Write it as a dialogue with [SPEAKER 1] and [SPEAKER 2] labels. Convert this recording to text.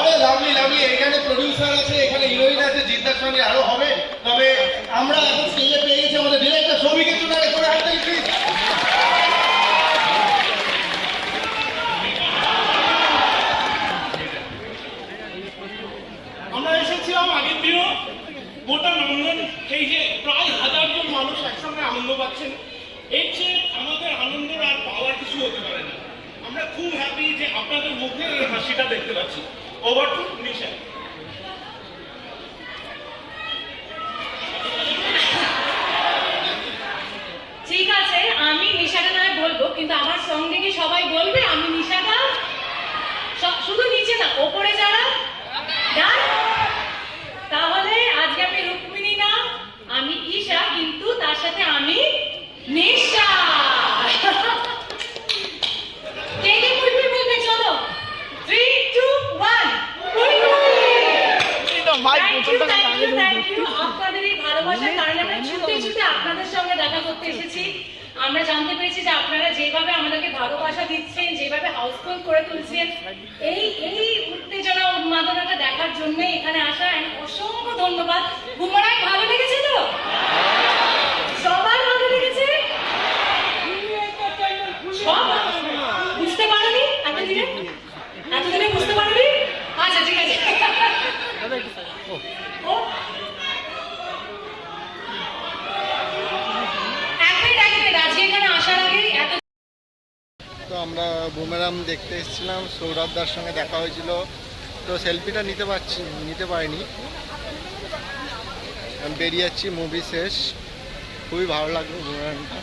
[SPEAKER 1] আরে lovely lovely, এখানে producer আছে, এখানে হিরোইন আছে, জিদ্দার সঙ্গে আরো হবে। তবে আমরা এখন স্টেজে পেয়ে গেছি আমাদের ডিরেক্টর সৌভিকের জন্য করে হাত তালি প্লিজ।
[SPEAKER 2] আমরা এসেছিলাম আগের দিনও গোটা নন্দন, এই যে প্রায় 1000 জন মানুষ একসঙ্গে আনন্দ পাচ্ছেন, এর চেয়ে আমাদের আনন্দের আর পাওয়ার কিছু হতে পারে না। আমরা খুব হ্যাপি যে আপনাদের মুখে এই হাসিটা দেখতে পাচ্ছি। ওভার টু নিশা।
[SPEAKER 3] ঠিক আছে, আমি নিশাটা নয় বলবো, কিন্তু আমার সঙ্গে কি সবাই বলবে আমি নিশাটা? শুধু নিচে না, ওপরে যারা ডান, তাহলে আজকে আমি রুক্মিণী না, আমি ঈশা, কিন্তু তার সাথে আমি নিশা। কে কে বলবে বলবে, চলো 3 2 1 থ্যাংক ইউ আপনাদের এই ভালোবাসার কারণে আমরা ছুটে ছুটে আপনাদের সঙ্গে দেখা করতে এসেছি। আমরা জানতে পেরেছি যে আপনারা যেভাবে আমাদেরকে ভালোবাসা দিচ্ছেন, যেভাবে হাউসফুল করে তুলছেন, এই উত্তেজনা উন্মাদনাটা দেখার জন্য এখানে আসা, অসংখ্য ধন্যবাদ। বুমারাই ভালো লেগেছে তো? সবার ভালো লেগেছে? সব বুঝতে পারোনি এতদিনে বুঝতে পারবি? আচ্ছা ঠিক আছে।
[SPEAKER 4] তো আমরা বুমেরাম দেখতে এসেছিলাম, সৌরভদার সঙ্গে দেখা হয়েছিল, তো সেলফিটা নিতে পারিনি, আমি বেরিয়ে যাচ্ছি, মুভি শেষ, খুবই ভালো লাগলো বুমেরামটা।